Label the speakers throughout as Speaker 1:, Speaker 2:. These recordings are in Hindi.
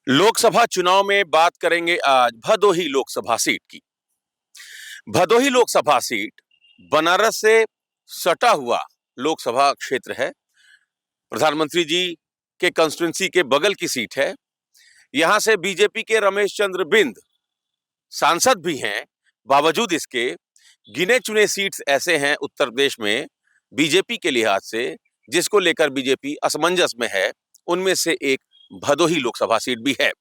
Speaker 1: लोकसभा चुनाव में बात करेंगे आज भदोही लोकसभा सीट की। भदोही लोकसभा सीट बनारस से सटा हुआ लोकसभा क्षेत्र है। प्रधानमंत्री जी के कंस्टिट्यूंसी के बगल की सीट है। यहां से बीजेपी के रमेश चंद्र बिंद सांसद भी हैं। बावजूद इसके गिने चुने सीट्स ऐसे हैं उत्तर प्रदेश में बीजेपी के लिहाज से जिसको लेकर बीजेपी असमंजस में है। उनमें से एक भदोही लोकसभा सीट भी है।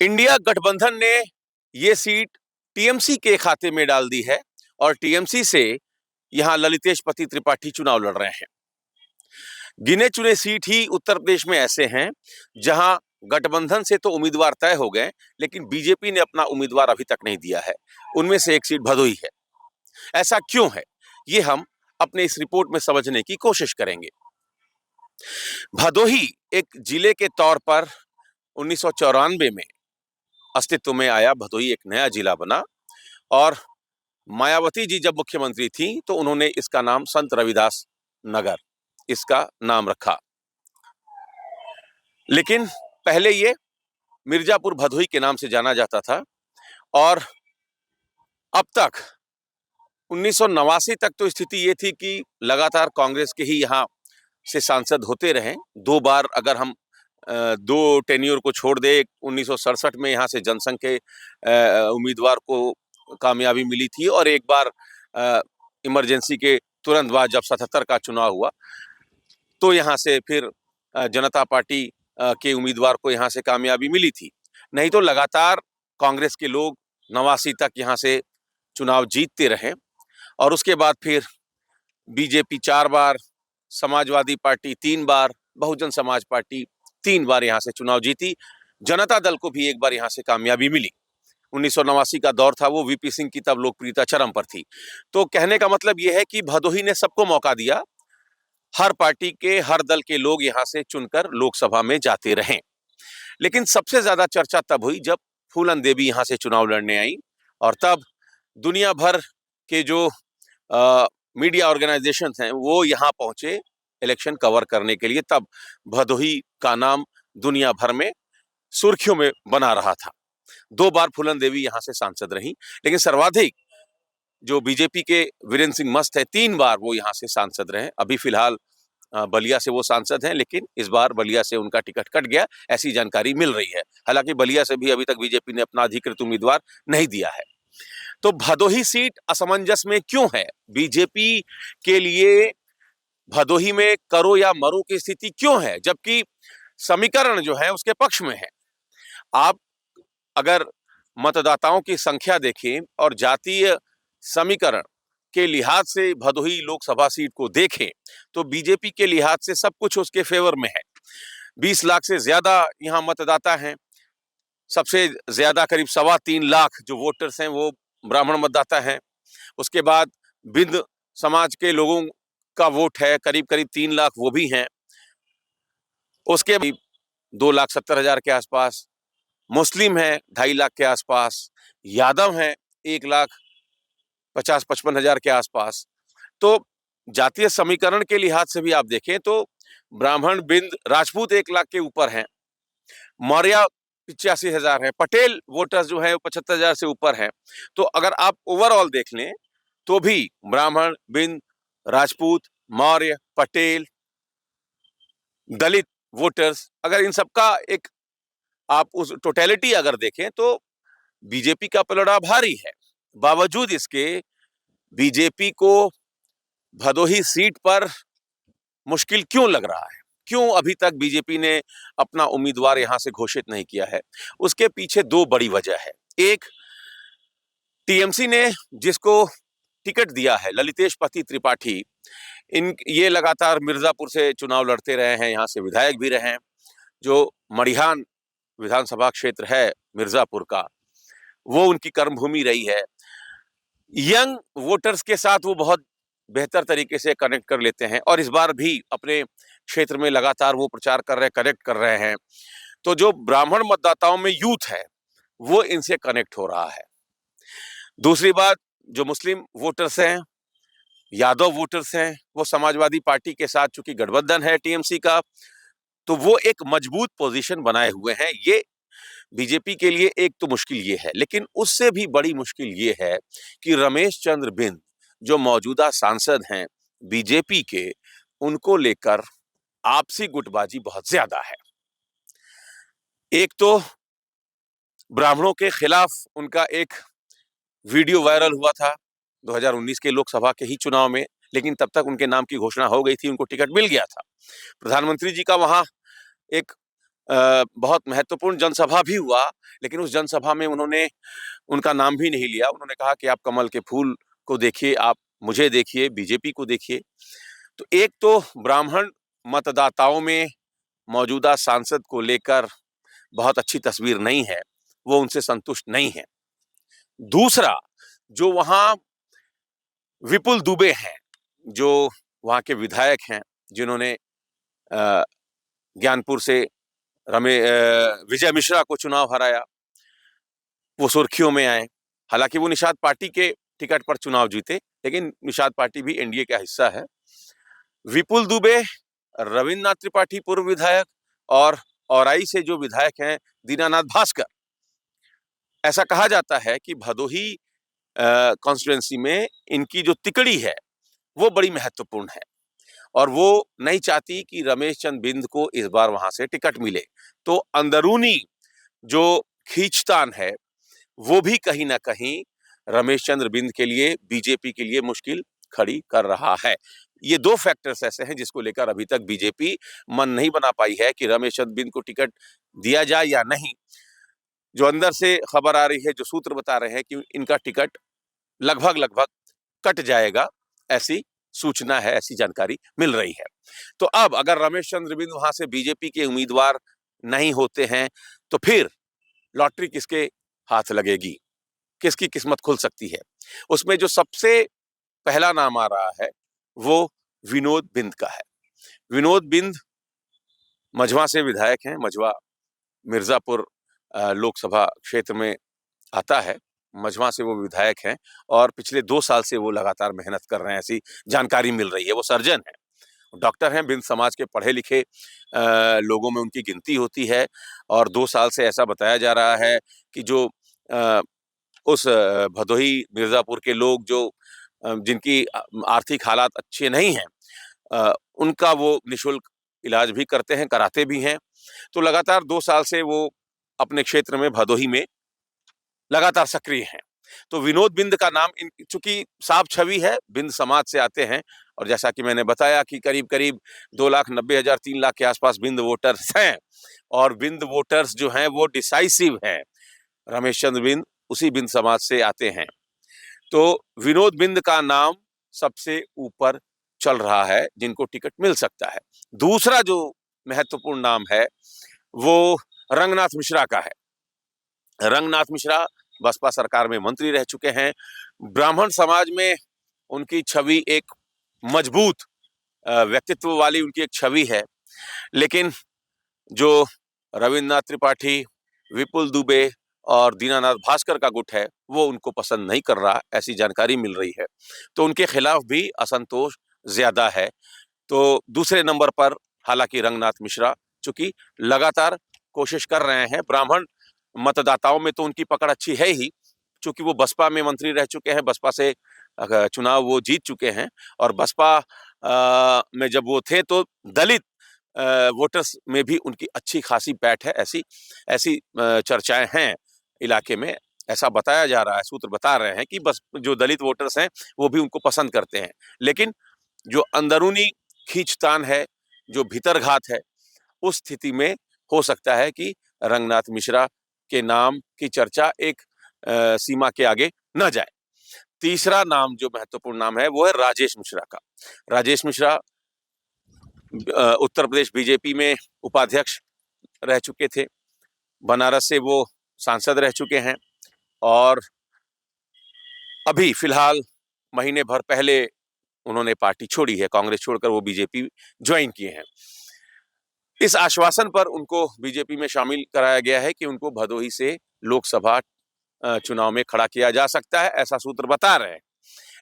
Speaker 1: इंडिया गठबंधन ने ये सीट टीएमसी के खाते में डाल दी है और टीएमसी से यहां ललितेश पति त्रिपाठी चुनाव लड़ रहे हैं। गिने चुने सीट ही उत्तर प्रदेश में ऐसे हैं जहां गठबंधन से तो उम्मीदवार तय हो गए, लेकिन बीजेपी ने अपना उम्मीदवार अभी तक नहीं दिया है। उनमें से एक सीट भदोही है। ऐसा क्यों है, ये हम अपने इस रिपोर्ट में समझने की कोशिश करेंगे। भदोही एक जिले के तौर पर 1994 में अस्तित्व में आया। भदोही एक नया जिला बना और मायावती जी जब मुख्यमंत्री थी तो उन्होंने इसका नाम संत रविदास नगर इसका नाम रखा। लेकिन पहले ये मिर्जापुर भदोही के नाम से जाना जाता था और अब तक 1989 तक तो स्थिति ये थी कि लगातार कांग्रेस के ही यहाँ से सांसद होते रहे। दो बार अगर हम दो टेन्योर को छोड़ दे, 1967 में यहाँ से जनसंघ के उम्मीदवार को कामयाबी मिली थी और एक बार इमरजेंसी के तुरंत बाद जब 77 का चुनाव हुआ तो यहाँ से फिर जनता पार्टी के उम्मीदवार को यहाँ से कामयाबी मिली थी। नहीं तो लगातार कांग्रेस के लोग 89 तक यहाँ से चुनाव जीतते रहे और उसके बाद फिर बीजेपी 4 बार, समाजवादी पार्टी 3 बार, बहुजन समाज पार्टी 3 बार यहाँ से चुनाव जीती। जनता दल को भी एक बार यहाँ से कामयाबी मिली। 1989 का दौर था, वो वीपी सिंह की तब लोकप्रियता चरम पर थी। तो कहने का मतलब यह है कि भदोही ने सबको मौका दिया। हर पार्टी के, हर दल के लोग यहाँ से चुनकर लोकसभा में जाते रहे। लेकिन सबसे ज्यादा चर्चा तब हुई जब फूलन देवी यहाँ से चुनाव लड़ने आई और तब दुनिया भर के जो मीडिया ऑर्गेनाइजेशंस हैं वो यहाँ पहुंचे इलेक्शन कवर करने के लिए। तब भदोही का नाम दुनिया भर में सुर्खियों में बना रहा था। 2 बार फूलन देवी यहाँ से सांसद रही, लेकिन सर्वाधिक जो बीजेपी के वीरेंद्र सिंह मस्त है 3 बार वो यहाँ से सांसद रहे। अभी फिलहाल बलिया से वो सांसद हैं, लेकिन इस बार बलिया से उनका टिकट कट गया, ऐसी जानकारी मिल रही है। हालांकि बलिया से भी अभी तक बीजेपी ने अपना अधिकृत उम्मीदवार नहीं दिया है। तो भदोही सीट असमंजस में क्यों है? बीजेपी के लिए भदोही में करो या मरो की स्थिति क्यों है, जबकि समीकरण जो है उसके पक्ष में है। आप अगर मतदाताओं की संख्या देखें और जातीय समीकरण के लिहाज से भदोही लोकसभा सीट को देखें तो बीजेपी के लिहाज से सब कुछ उसके फेवर में है। 20 लाख से ज्यादा यहाँ मतदाता हैं। सबसे ज्यादा करीब 3.25 लाख जो वोटर्स हैं वो ब्राह्मण मतदाता हैं। उसके बाद बिंद समाज के लोगों का वोट है करीब 3 लाख, वो भी हैं। उसके 2,70,000 के आसपास मुस्लिम है, 2.5 लाख के आसपास। यादव हैं 1,50,55,000 के आसपास। तो जातीय समीकरण के लिहाज से भी आप देखें तो ब्राह्मण, बिंद, राजपूत 1 लाख के ऊपर हैं। मौर्य 85,000 है। पटेल वोटर्स जो है वो 75,000 से ऊपर है। तो अगर आप ओवरऑल देख लें तो भी ब्राह्मण, बिंद, राजपूत, मौर्य, पटेल, दलित वोटर्स, अगर इन सबका एक आप उस टोटलिटी अगर देखें तो बीजेपी का पलड़ा भारी है। बावजूद इसके बीजेपी को भदोही सीट पर मुश्किल क्यों लग रहा है? क्यों अभी तक बीजेपी ने अपना उम्मीदवार यहां से घोषित नहीं किया है? उसके पीछे 2 बड़ी वजह है। एक, टीएमसी ने जिसको टिकट दिया है, ललितेश पति त्रिपाठी, ये लगातार मिर्जापुर से चुनाव लड़ते रहे हैं, यहाँ से विधायक भी रहे हैं। जो मड़िहान विधानसभा क्षेत्र है मिर्जापुर का, वो उनकी कर्मभूमि रही है। यंग वोटर्स के साथ वो बहुत बेहतर तरीके से कनेक्ट कर लेते हैं और इस बार भी अपने क्षेत्र में लगातार वो प्रचार कर रहे हैं, कनेक्ट कर रहे हैं। तो जो ब्राह्मण मतदाताओं में यूथ है वो इनसे कनेक्ट हो रहा है। दूसरी बात, जो मुस्लिम वोटर्स हैं, यादव वोटर्स हैं, वो समाजवादी पार्टी के साथ चूंकि गठबंधन है टीएमसी का, तो वो एक मजबूत पोजीशन बनाए हुए हैं। ये बीजेपी के लिए एक तो मुश्किल ये है, लेकिन उससे भी बड़ी मुश्किल ये है कि रमेश चंद्र बिंद जो मौजूदा सांसद हैं बीजेपी के, उनको लेकर आपसी गुटबाजी बहुत ज्यादा है। एक तो ब्राह्मणों के खिलाफ उनका एक वीडियो वायरल हुआ था 2019 के लोकसभा के ही चुनाव में, लेकिन तब तक उनके नाम की घोषणा हो गई थी, उनको टिकट मिल गया था। प्रधानमंत्री जी का वहां एक बहुत महत्वपूर्ण जनसभा भी हुआ, लेकिन उस जनसभा में उन्होंने उनका नाम भी नहीं लिया। उन्होंने कहा कि आप कमल के फूल को देखिए, आप मुझे देखिए, बीजेपी को देखिए। तो एक तो ब्राह्मण मतदाताओं में मौजूदा सांसद को लेकर बहुत अच्छी तस्वीर नहीं है, वो उनसे संतुष्ट नहीं है। दूसरा, जो वहां विपुल दुबे हैं, जो वहां के विधायक हैं, जिन्होंने ज्ञानपुर से विजय मिश्रा को चुनाव हराया, वो सुर्खियों में आए। हालांकि वो निषाद पार्टी के टिकट पर चुनाव जीते, लेकिन निषाद पार्टी भी एनडीए का हिस्सा है। विपुल दुबे, रविन्द्रनाथ त्रिपाठी पूर्व विधायक, और औराई से जो विधायक हैं दीनानाथ भास्कर। ऐसा कहा जाता है कि भदोही कॉन्स्टिट्यूएंसी में इनकी जो तिकड़ी है वो बड़ी महत्वपूर्ण है, और वो नहीं चाहती कि रमेश चंद्र बिंद को इस बार वहां से टिकट मिले। तो अंदरूनी जो खींचतान है वो भी कहीं ना कहीं रमेश चंद्र बिंद के लिए, बीजेपी के लिए मुश्किल खड़ी कर रहा है। ये दो फैक्टर्स ऐसे हैं जिसको लेकर अभी तक बीजेपी मन नहीं बना पाई है कि रमेश चंद्र बिंद को टिकट दिया जाए या नहीं। जो अंदर से खबर आ रही है, जो सूत्र बता रहे हैं कि इनका टिकट लगभग लगभग कट जाएगा, ऐसी सूचना है, ऐसी जानकारी मिल रही है। तो अब अगर रमेश चंद्र बिंद वहां से बीजेपी के उम्मीदवार नहीं होते हैं, तो फिर लॉटरी किसके हाथ लगेगी, किसकी किस्मत खुल सकती है? उसमें जो सबसे पहला नाम आ रहा है वो विनोद बिंद का है। विनोद बिंद मझवा से विधायक हैं। मझवा मिर्जापुर लोकसभा क्षेत्र में आता है। मझवा से वो विधायक हैं और पिछले 2 साल से वो लगातार मेहनत कर रहे हैं, ऐसी जानकारी मिल रही है। वो सर्जन है, डॉक्टर हैं, बिंद समाज के पढ़े लिखे लोगों में उनकी गिनती होती है। और 2 साल से ऐसा बताया जा रहा है कि जो उस भदोही मिर्जापुर के लोग जो जिनकी आर्थिक हालात अच्छे नहीं हैं, उनका वो निःशुल्क इलाज भी करते हैं, कराते भी हैं। तो लगातार 2 साल से वो अपने क्षेत्र में भदोही में लगातार सक्रिय हैं। तो विनोद बिंद का नाम, चूंकि साफ छवि है, बिंद समाज से आते हैं, और जैसा कि मैंने बताया कि करीब करीब 2,90,000 3 लाख के आसपास बिंद वोटर्स हैं, और बिंद वोटर्स जो हैं वो डिसाइसिव हैं। रमेश चंद्र बिंद उसी बिंद समाज से आते हैं। तो विनोद बिंद का नाम सबसे ऊपर चल रहा है जिनको टिकट मिल सकता है। दूसरा जो महत्वपूर्ण नाम है वो रंगनाथ मिश्रा का है। रंगनाथ मिश्रा बसपा सरकार में मंत्री रह चुके हैं। ब्राह्मण समाज में उनकी छवि एक मजबूत व्यक्तित्व वाली उनकी एक छवि है, लेकिन जो रविन्द्रनाथ त्रिपाठी, विपुल दुबे और दीनानाथ भास्कर का गुट है वो उनको पसंद नहीं कर रहा, ऐसी जानकारी मिल रही है। तो उनके खिलाफ भी असंतोष ज्यादा है। तो दूसरे नंबर पर हालांकि रंगनाथ मिश्रा, चूंकि लगातार कोशिश कर रहे हैं। ब्राह्मण मतदाताओं में तो उनकी पकड़ अच्छी है ही, चूंकि वो बसपा में मंत्री रह चुके हैं, बसपा से चुनाव वो जीत चुके हैं। और बसपा में जब वो थे तो दलित वोटर्स में भी उनकी अच्छी खासी पैठ है, ऐसी ऐसी चर्चाएं हैं इलाके में। ऐसा बताया जा रहा है, सूत्र बता रहे हैं कि बस जो दलित वोटर्स हैं वो भी उनको पसंद करते हैं। लेकिन जो अंदरूनी खींचतान है, जो भीतरघात है, उस स्थिति में हो सकता है कि रंगनाथ मिश्रा के नाम की चर्चा एक सीमा के आगे न जाए। तीसरा नाम जो महत्वपूर्ण नाम है वो है राजेश मिश्रा का। राजेश मिश्रा उत्तर प्रदेश बीजेपी में उपाध्यक्ष रह चुके थे। बनारस से वो सांसद रह चुके हैं, और अभी फिलहाल महीने भर पहले उन्होंने पार्टी छोड़ी है, कांग्रेस छोड़कर वो बीजेपी ज्वाइन किए हैं। इस आश्वासन पर उनको बीजेपी में शामिल कराया गया है कि उनको भदोही से लोकसभा चुनाव में खड़ा किया जा सकता है, ऐसा सूत्र बता रहे हैं।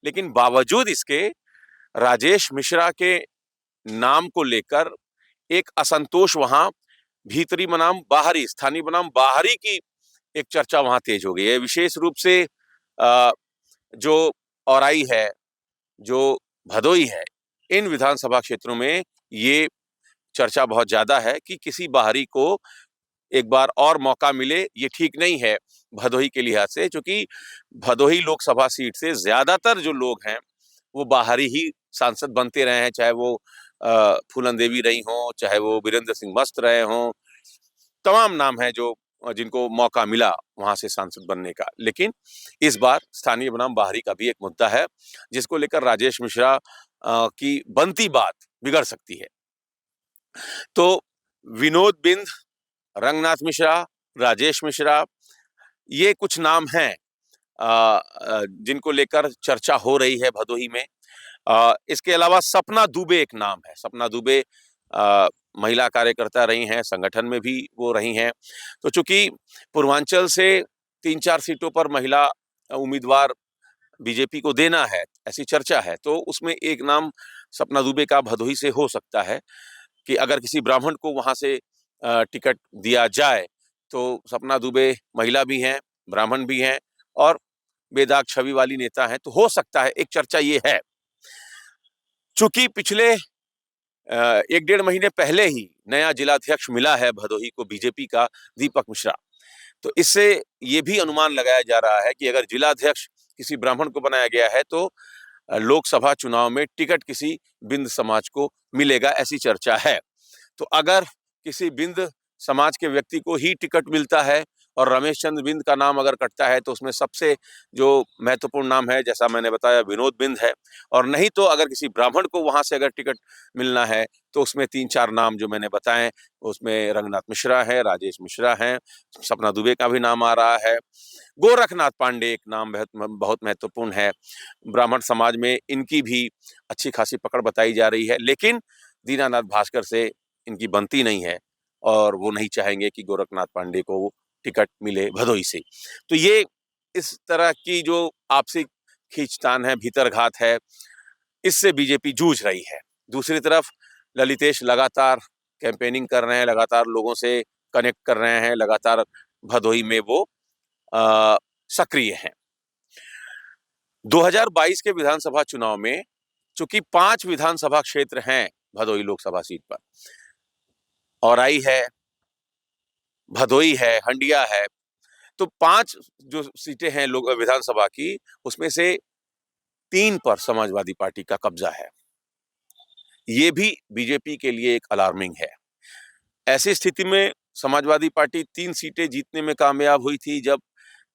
Speaker 1: लेकिन बावजूद इसके राजेश मिश्रा के नाम को लेकर एक असंतोष वहां भीतरी बनाम बाहरी, स्थानीय बनाम बाहरी की एक चर्चा वहां तेज हो गई है। विशेष रूप से जो औराई है, जो भदोई है, इन विधानसभा क्षेत्रों में ये चर्चा बहुत ज्यादा है कि किसी बाहरी को एक बार और मौका मिले। ये ठीक नहीं है भदोही के लिहाज से, क्योंकि भदोही लोकसभा सीट से ज्यादातर जो लोग हैं वो बाहरी ही सांसद बनते रहे हैं, चाहे वो फूलन देवी रही हों, चाहे वो वीरेंद्र सिंह मस्त रहे हों। तमाम नाम हैं जो जिनको मौका मिला वहां से सांसद बनने का। लेकिन इस बार स्थानीय बनाम बाहरी का भी एक मुद्दा है, जिसको लेकर राजेश मिश्रा की बनती बात बिगड़ सकती है। तो विनोद बिंद, रंगनाथ मिश्रा, राजेश मिश्रा, ये कुछ नाम हैं जिनको लेकर चर्चा हो रही है भदोही में। इसके अलावा सपना दुबे एक नाम है। सपना दुबे महिला कार्यकर्ता रही हैं, संगठन में भी वो रही हैं। तो चूंकि पूर्वांचल से 3-4 सीटों पर महिला उम्मीदवार बीजेपी को देना है, ऐसी चर्चा है, तो उसमें एक नाम सपना दुबे का भदोही से हो सकता है कि अगर किसी ब्राह्मण को वहां से टिकट दिया जाए तो सपना दुबे महिला भी हैं, ब्राह्मण भी हैं और बेदाग छवि वाली नेता हैं, तो हो सकता है। एक चर्चा ये है। चूंकि पिछले 1-1.5 महीने पहले ही नया जिलाध्यक्ष मिला है भदोही को बीजेपी का, दीपक मिश्रा, तो इससे ये भी अनुमान लगाया जा रहा है कि अगर जिलाध्यक्ष किसी ब्राह्मण को बनाया गया है तो लोकसभा चुनाव में टिकट किसी बिंद समाज को मिलेगा, ऐसी चर्चा है। तो अगर किसी बिंद समाज के व्यक्ति को ही टिकट मिलता है और रमेश चंद्र बिंद का नाम अगर कटता है तो उसमें सबसे जो महत्वपूर्ण नाम है, जैसा मैंने बताया, विनोद बिंद है। और नहीं तो अगर किसी ब्राह्मण को वहां से अगर टिकट मिलना है तो उसमें 3-4 नाम जो मैंने बताए, उसमें रंगनाथ मिश्रा है, राजेश मिश्रा है, सपना दुबे का भी नाम आ रहा है, गोरखनाथ पांडे एक नाम बहुत महत्वपूर्ण है। ब्राह्मण समाज में इनकी भी अच्छी खासी पकड़ बताई जा रही है, लेकिन दीनानाथ भास्कर से इनकी बनती नहीं है और वो नहीं चाहेंगे कि गोरखनाथ पांडे को टिकट मिले भदोही से। तो ये इस तरह की जो आपसी खींचतान है, भीतरघात है, इससे बीजेपी जूझ रही है। दूसरी तरफ ललितेश लगातार कैंपेनिंग कर रहे हैं, लगातार लोगों से कनेक्ट कर रहे हैं, लगातार भदोही में वो सक्रिय हैं। 2022 के विधानसभा चुनाव में चूंकि 5 विधानसभा क्षेत्र हैं भदोही लोकसभा सीट पर, औराई है, भदोई है, हंडिया है, तो 5 जो सीटें हैं लोग विधानसभा की, उसमें से 3 पर समाजवादी पार्टी का कब्जा है। ये भी बीजेपी के लिए एक अलार्मिंग है। ऐसी स्थिति में समाजवादी पार्टी 3 सीटें जीतने में कामयाब हुई थी जब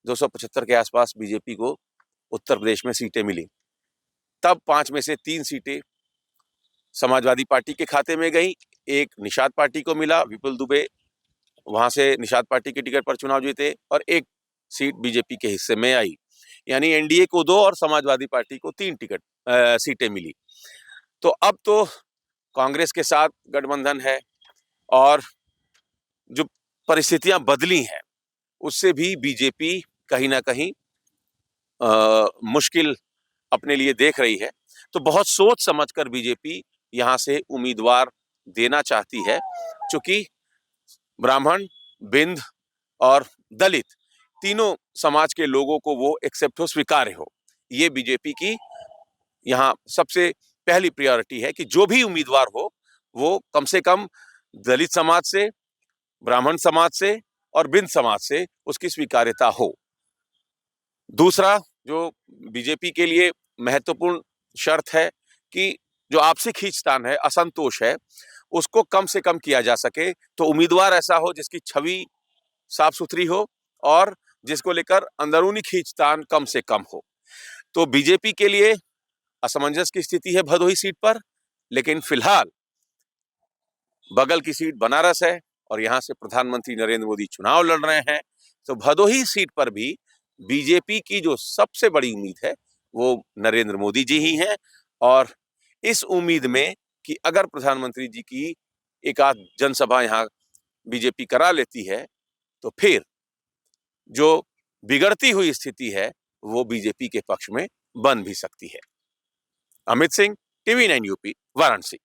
Speaker 1: 275 के आसपास बीजेपी को उत्तर प्रदेश में सीटें मिली। तब 5 में से 3 सीटें समाजवादी पार्टी के खाते में गई, एक निषाद पार्टी को मिला, विपुल दुबे वहां से निषाद पार्टी के टिकट पर चुनाव जीते, और एक सीट बीजेपी के हिस्से में आई। यानी एनडीए को 2 और समाजवादी पार्टी को 3 सीटें मिली। तो अब तो कांग्रेस के साथ गठबंधन है और जो परिस्थितियां बदली हैं उससे भी बीजेपी कहीं ना कहीं मुश्किल अपने लिए देख रही है। तो बहुत सोच समझकर बीजेपी यहां से उम्मीदवार देना चाहती है, क्योंकि ब्राह्मण, बिंद और दलित तीनों समाज के लोगों को वो एक्सेप्ट हो, स्वीकार्य हो। ये बीजेपी की यहाँ सबसे पहली प्रायोरिटी है कि जो भी उम्मीदवार हो वो कम से कम दलित समाज से, ब्राह्मण समाज से और बिंद समाज से उसकी स्वीकार्यता हो। दूसरा जो बीजेपी के लिए महत्वपूर्ण शर्त है कि जो आपसी खींचतान है, असंतोष है, उसको कम से कम किया जा सके। तो उम्मीदवार ऐसा हो जिसकी छवि साफ सुथरी हो और जिसको लेकर अंदरूनी खींचतान कम से कम हो। तो बीजेपी के लिए असमंजस की स्थिति है भदोही सीट पर, लेकिन फिलहाल बगल की सीट बनारस है और यहां से प्रधानमंत्री नरेंद्र मोदी चुनाव लड़ रहे हैं। तो भदोही सीट पर भी बीजेपी की जो सबसे बड़ी उम्मीद है वो नरेंद्र मोदी जी ही हैं, और इस उम्मीद में कि अगर प्रधानमंत्री जी की एक आध जनसभा यहाँ बीजेपी करा लेती है तो फिर जो बिगड़ती हुई स्थिति है वो बीजेपी के पक्ष में बन भी सकती है। Amit Singh, TV9 UP, Varanasi.